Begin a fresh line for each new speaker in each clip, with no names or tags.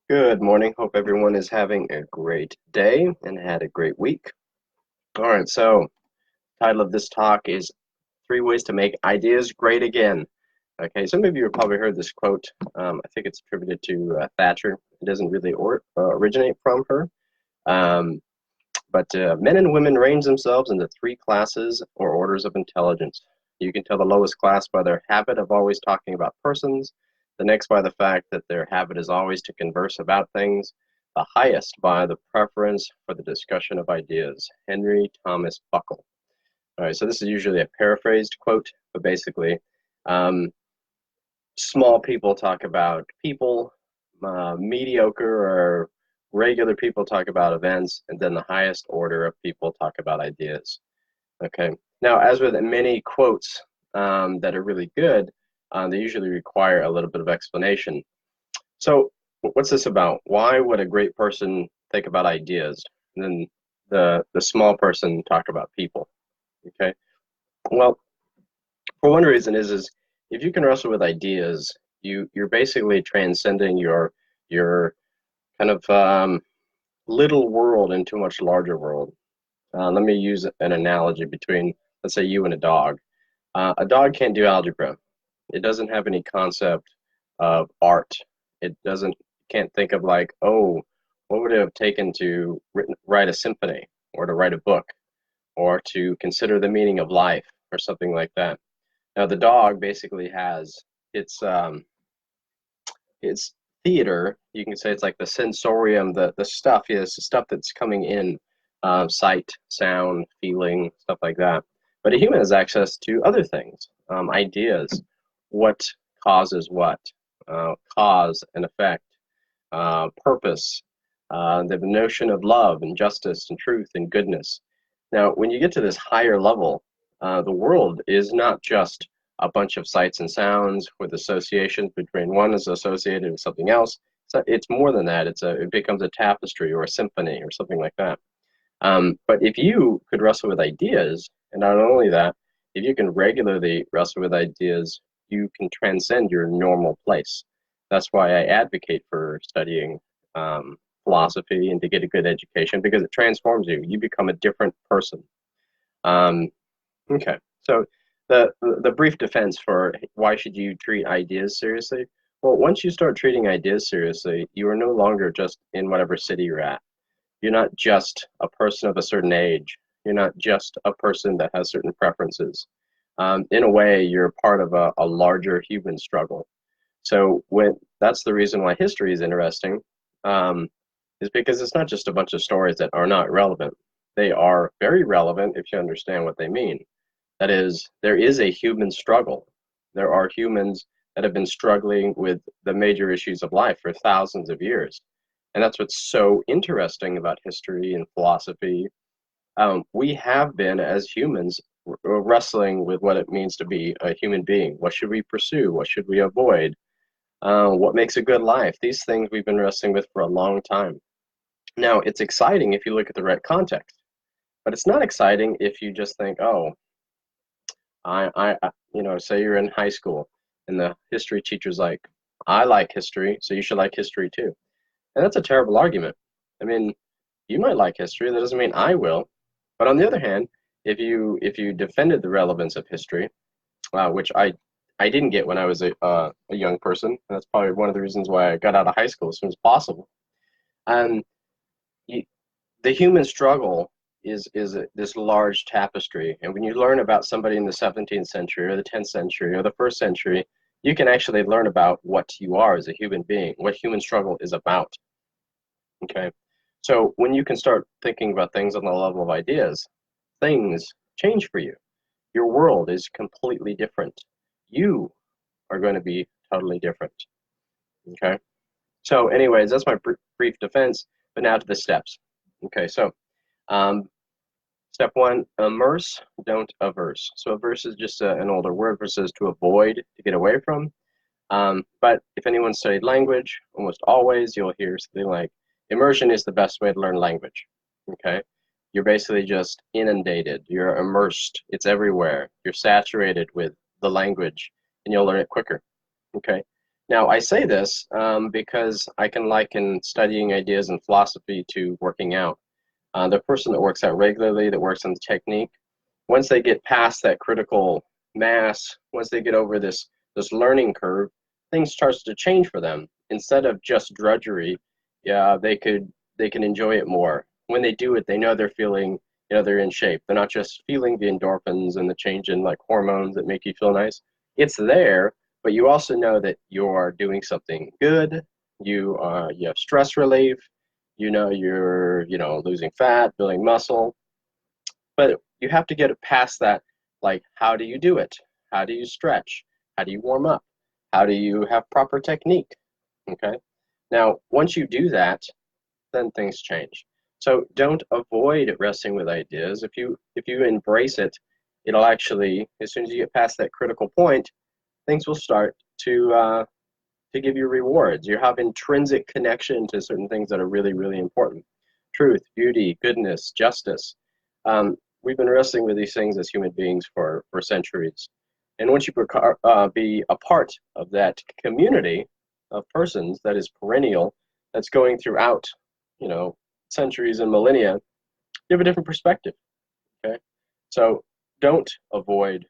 Good morning. Hope everyone is having a great day and had a great week. All right, so title of this talk is Three Ways to Make Ideas Great Again. Okay, some of you have probably heard this quote. I think it's attributed to Thatcher. It doesn't really originate from her. Um, but men and women range themselves into three classes or orders of intelligence. You can tell the lowest class by their habit of always talking about persons, the next by the fact that their habit is always to converse about things, the highest by the preference for the discussion of ideas. Henry Thomas Buckle. All right, so this is usually a paraphrased quote, but basically, um, small people talk about people, mediocre or regular people talk about events, and then the highest order of people talk about ideas. Okay. Now, as with many quotes that are really good, they usually require a little bit of explanation. So, what's this about? Why would a great person think about ideas, and then the small person talk about people? Okay. Well, for one reason is if you can wrestle with ideas, you're basically transcending your kind of little world into a much larger world. Let me use an analogy between, let's say, you and a dog. A dog can't do algebra. It doesn't have any concept of art. It doesn't can't think of like, oh, what would it have taken to write a symphony or to write a book or to consider the meaning of life or something like that. Now, the dog basically has its theater. You can say it's like the sensorium, the stuff is the stuff that's coming in, sight, sound, feeling, stuff like that. But a human has access to other things, ideas, what causes what, cause and effect, purpose, the notion of love and justice and truth and goodness. Now, when you get to this higher level, the world is not just a bunch of sights and sounds with associations between one is associated with something else. So it's more than that. It becomes a tapestry or a symphony or something like that. But if you could wrestle with ideas, and not only that, if you can regularly wrestle with ideas, you can transcend your normal place. That's why I advocate for studying philosophy and to get a good education because it transforms you. You become a different person. Um, okay, so the brief defense for why should you treat ideas seriously? Well, once you start treating ideas seriously, you are no longer just in whatever city you're at. You're not just a person of a certain age. You're not just a person that has certain preferences. In a way, you're part of a larger human struggle. So when that's the reason why history is interesting, um, is because it's not just a bunch of stories that are not relevant. They are very relevant if you understand what they mean. That is, there is a human struggle. There are humans that have been struggling with the major issues of life for thousands of years. And that's what's so interesting about history and philosophy. We have been, as humans, wrestling with what it means to be a human being. What should we pursue? What should we avoid? What makes a good life? These things we've been wrestling with for a long time. Now, it's exciting if you look at the right context, but it's not exciting if you just think, oh, say you're in high school and the history teacher's like, I like history, so you should like history too. And that's a terrible argument. I mean, you might like history, that doesn't mean I will. But on the other hand, if you defended the relevance of history, which I didn't get when I was a young person, and that's probably one of the reasons why I got out of high school as soon as possible. And you, the human struggle is this large tapestry, and when you learn about somebody in the 17th century or the 10th century or the first century, you can actually learn about what you are as a human being, what human struggle is about. Okay, so when you can start thinking about things on the level of ideas, things change for you. Your world is completely different. You are going to be totally different. Okay, so anyways, that's my brief defense. But now to the steps. Okay, so um, step one, immerse, don't averse. So averse is just an older word versus to avoid, to get away from. But if anyone studied language, almost always you'll hear something like, immersion is the best way to learn language. Okay? You're basically just inundated. You're immersed. It's everywhere. You're saturated with the language, and you'll learn it quicker. Okay? Now, I say this because I can liken studying ideas in philosophy to working out. The person that works out regularly, that works on the technique, once they get past that critical mass, once they get over this learning curve, things starts to change for them. Instead of just drudgery, yeah, they can enjoy it more. When they do it, they know they're feeling, they're in shape. They're not just feeling the endorphins and the change in like hormones that make you feel nice. It's there, but you also know that you're doing something good. You have stress relief. You're losing fat, building muscle, but you have to get past that. Like, how do you do it? How do you stretch? How do you warm up? How do you have proper technique? Okay. Now, once you do that, then things change. So don't avoid wrestling with ideas. If you embrace it, it'll actually, as soon as you get past that critical point, things will start to give you rewards. You have intrinsic connection to certain things that are really, really important. Truth, beauty, goodness, justice. We've been wrestling with these things as human beings for centuries. And once you be a part of that community of persons that is perennial, that's going throughout, centuries and millennia, you have a different perspective. Okay. So don't avoid,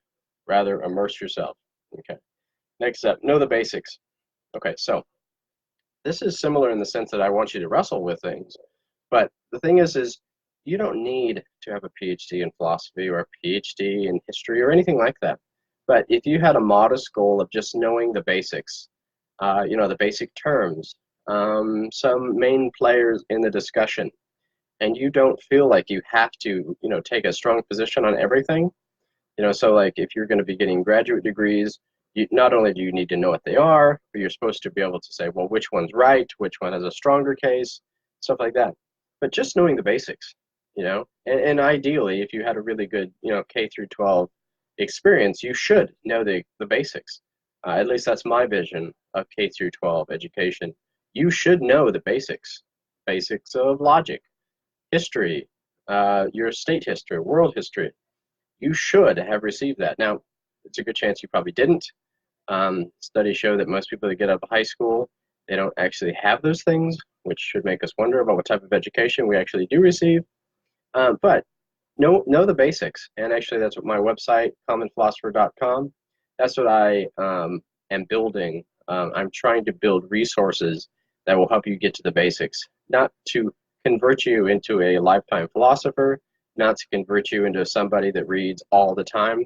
rather immerse yourself. Okay. Next up, know the basics. Okay, so this is similar in the sense that I want you to wrestle with things, but the thing is you don't need to have a PhD in philosophy or a PhD in history or anything like that. But if you had a modest goal of just knowing the basics, the basic terms, some main players in the discussion, and you don't feel like you have to, take a strong position on everything, so like if you're going to be getting graduate degrees, not only do you need to know what they are, but you're supposed to be able to say, well, which one's right, which one has a stronger case, stuff like that. But just knowing the basics, and ideally, if you had a really good, K through 12 experience, you should know the basics. At least that's my vision of K through 12 education. You should know the basics of logic, history, your state history, world history. You should have received that. Now, it's a good chance you probably didn't. Studies show that most people that get out of high school, they don't actually have those things, which should make us wonder about what type of education we actually do receive. But know the basics. And actually, that's what my website, commonphilosopher.com, that's what I am building. I'm trying to build resources that will help you get to the basics, not to convert you into a lifetime philosopher, not to convert you into somebody that reads all the time.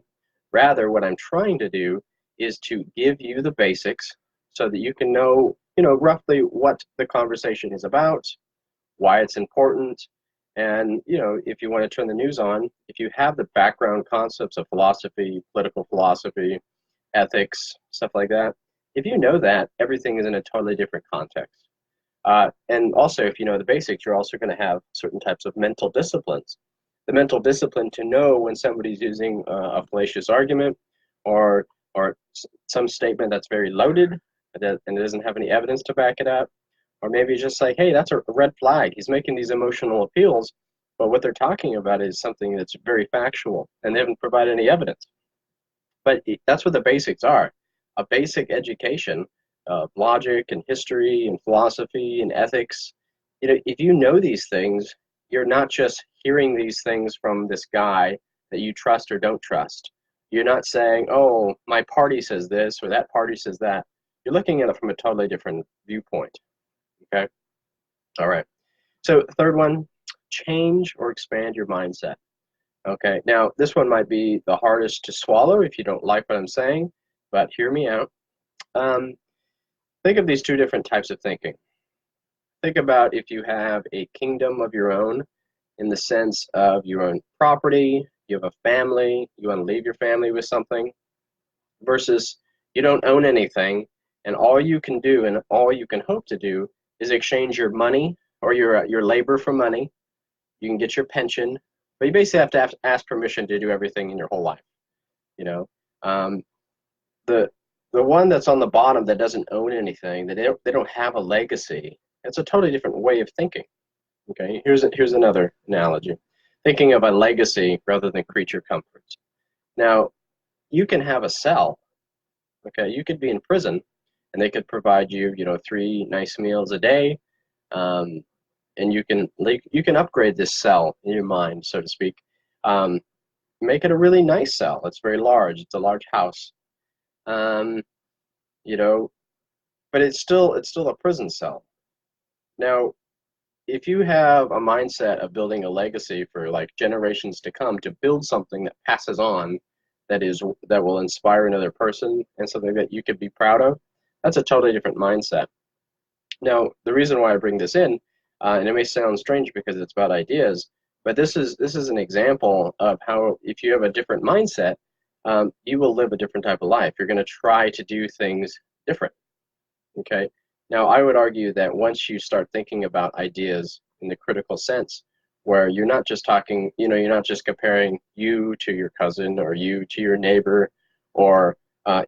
Rather, what I'm trying to do is to give you the basics so that you can know, roughly what the conversation is about, why it's important, and, if you want to turn the news on, if you have the background concepts of philosophy, political philosophy, ethics, stuff like that, if you know that, everything is in a totally different context. And also, if you know the basics, you're also going to have certain types of mental disciplines. The mental discipline to know when somebody's using a fallacious argument or some statement that's very loaded and it doesn't have any evidence to back it up, or maybe just like, hey, that's a red flag. He's making these emotional appeals, but what they're talking about is something that's very factual, and they haven't provided any evidence. But that's what the basics are. A basic education of logic and history and philosophy and ethics. If you know these things, you're not just hearing these things from this guy that you trust or don't trust. You're not saying, oh, my party says this or that party says that. You're looking at it from a totally different viewpoint. Okay? All right. So third one, change or expand your mindset. Okay, now this one might be the hardest to swallow if you don't like what I'm saying, but hear me out. Think of these two different types of thinking. Think about if you have a kingdom of your own in the sense of your own property, you have a family, you want to leave your family with something, versus you don't own anything, and all you can do and all you can hope to do is exchange your money or your labor for money. You can get your pension, but you basically have to ask permission to do everything in your whole life. The one that's on the bottom that doesn't own anything, that they don't have a legacy. It's a totally different way of thinking. Okay, here's another analogy. Thinking of a legacy rather than creature comforts. Now, you can have a cell. Okay, you could be in prison, and they could provide you, 3 nice meals a day, and you can upgrade this cell in your mind, so to speak. Make it a really nice cell. It's very large. It's a large house. Um, you know, but it's still a prison cell. Now, if you have a mindset of building a legacy for like generations to come, to build something that passes on, that will inspire another person and something that you could be proud of, that's a totally different mindset. Now, the reason why I bring this in, and it may sound strange because it's about ideas, but this is an example of how if you have a different mindset, you will live a different type of life. You're going to try to do things different. Okay. Now, I would argue that once you start thinking about ideas in the critical sense, where you're not just talking, you're not just comparing you to your cousin or you to your neighbor, or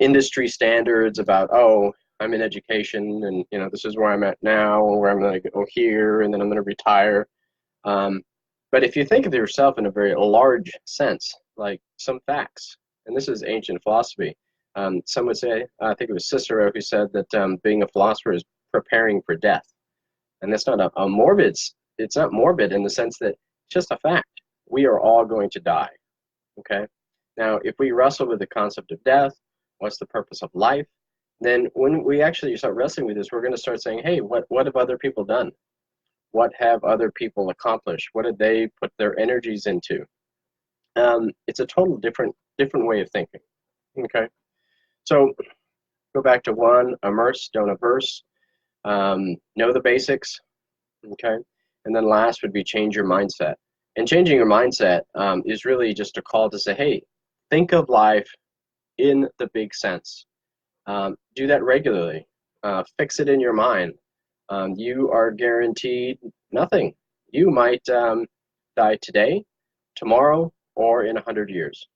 industry standards about, oh, I'm in education and, this is where I'm at now, or where I'm going to go here, and then I'm going to retire. But if you think of yourself in a very large sense, like some facts, and this is ancient philosophy. Some would say, I think it was Cicero who said that being a philosopher is preparing for death. And that's not a morbid, it's not morbid in the sense that it's just a fact. We are all going to die, okay? Now, if we wrestle with the concept of death, what's the purpose of life, then when we actually start wrestling with this, we're going to start saying, hey, what have other people done? What have other people accomplished? What did they put their energies into? It's a total different way of thinking, okay? So go back to one, immerse, don't averse. Know the basics, okay? And then last would be change your mindset. And changing your mindset is really just a call to say, hey, think of life in the big sense. Do that regularly. Fix it in your mind. You are guaranteed nothing. You might die today, tomorrow, or in 100 years,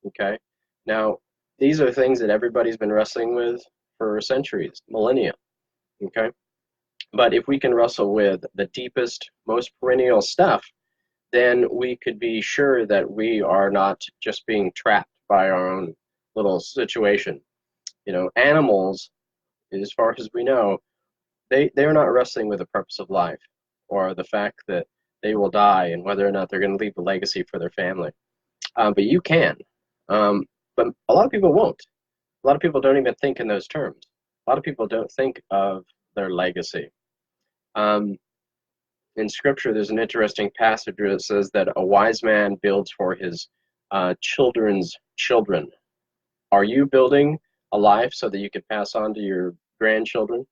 okay? Now, these are things that everybody's been wrestling with for centuries, millennia, okay? But if we can wrestle with the deepest, most perennial stuff, then we could be sure that we are not just being trapped by our own little situation. Animals, as far as we know, they're not wrestling with the purpose of life or the fact that they will die and whether or not they're going to leave a legacy for their family. But you can. But a lot of people won't. A lot of people don't even think in those terms. A lot of people don't think of their legacy. In Scripture, there's an interesting passage that says that a wise man builds for his children's children. Are you building a life so that you can pass on to your grandchildren?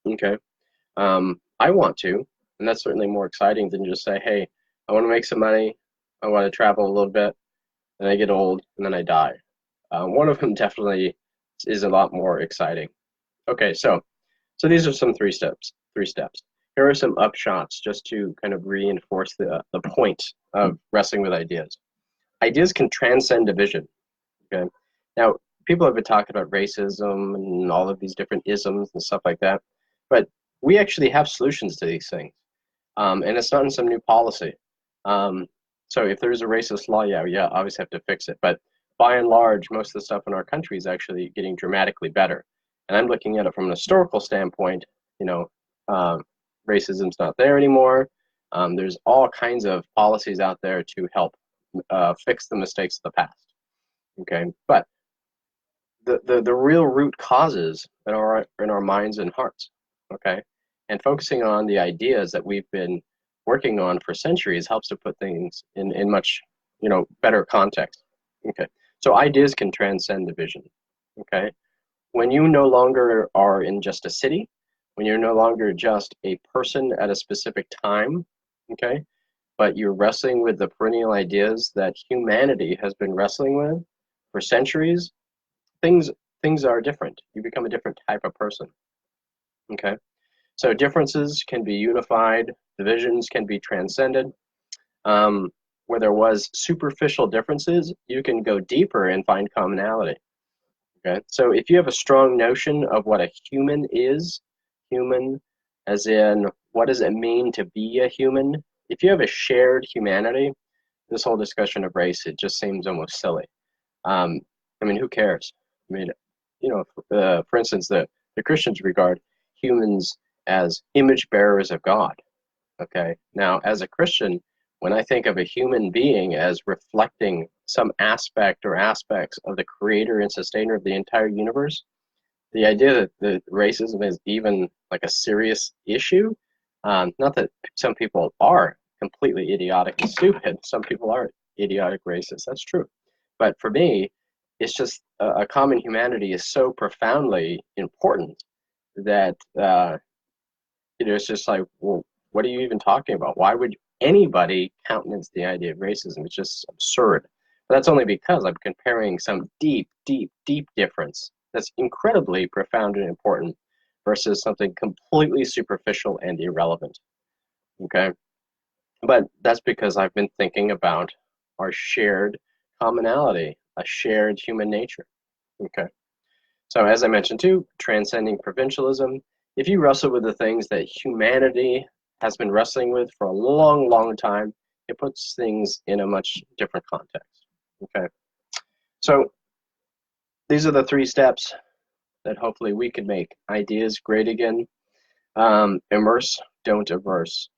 Okay. I want to, and that's certainly more exciting than just say, hey, I want to make some money, I want to travel a little bit, and I get old, and then I die. One of them definitely is a lot more exciting. Okay, so these are some three steps. Here are some upshots just to kind of reinforce the point of wrestling with ideas. Ideas can transcend division, okay? Now, people have been talking about racism and all of these different isms and stuff like that, but we actually have solutions to these things, and it's not in some new policy. So if there's a racist law, yeah, obviously have to fix it, but by and large, most of the stuff in our country is actually getting dramatically better. And I'm looking at it from an historical standpoint. Racism's not there anymore. There's all kinds of policies out there to help fix the mistakes of the past. Okay, but the real root causes in our minds and hearts. Okay, and focusing on the ideas that we've been working on for centuries helps to put things in much better context. Okay, so ideas can transcend division. Okay, when you no longer are in just a city, when you're no longer just a person at a specific time, okay, but you're wrestling with the perennial ideas that humanity has been wrestling with for centuries, things are different. You become a different type of person, okay? So differences can be unified, divisions can be transcended. Where there was superficial differences, you can go deeper and find commonality. Okay, so if you have a strong notion of what a human is, human as in what does it mean to be a human, if you have a shared humanity, this whole discussion of race, it just seems almost silly. I mean, who cares? I mean, for instance, the the Christians regard humans as image bearers of God. Okay, now as a Christian, when I think of a human being as reflecting some aspect or aspects of the creator and sustainer of the entire universe, the idea that racism is even like a serious issue, not that some people are completely idiotic and stupid, some people are idiotic racists, that's true. But for me, it's just a common humanity is so profoundly important that it's just like, well, what are you even talking about? Why would anybody countenance the idea of racism? It's just absurd. But that's only because I'm comparing some deep, deep, deep difference that's incredibly profound and important versus something completely superficial and irrelevant. Okay? But that's because I've been thinking about our shared commonality, a shared human nature. Okay? So as I mentioned too, transcending provincialism, if you wrestle with the things that humanity has been wrestling with for a long, long time, it puts things in a much different context. Okay. So these are the 3 steps that hopefully we can make ideas great again. Immerse, don't averse.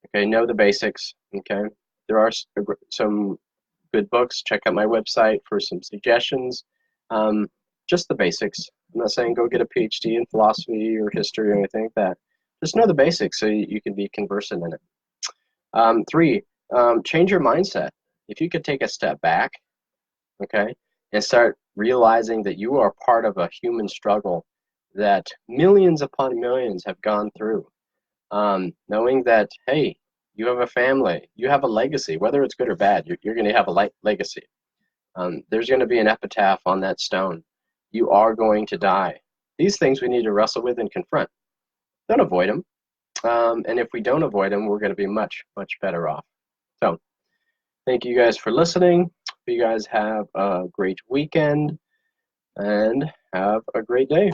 Okay, know the basics. Okay. There are some good books. Check out my website for some suggestions. Just the basics. I'm not saying go get a PhD in philosophy or history or anything like that. Just know the basics so you can be conversant in it. 3, change your mindset. If you could take a step back, okay, and start realizing that you are part of a human struggle that millions upon millions have gone through, knowing that, hey, you have a family, you have a legacy, whether it's good or bad, you're going to have a legacy. There's going to be an epitaph on that stone. You are going to die. These things we need to wrestle with and confront. Don't avoid them. And if we don't avoid them, we're going to be much, much better off. So thank you guys for listening. You guys have a great weekend and have a great day.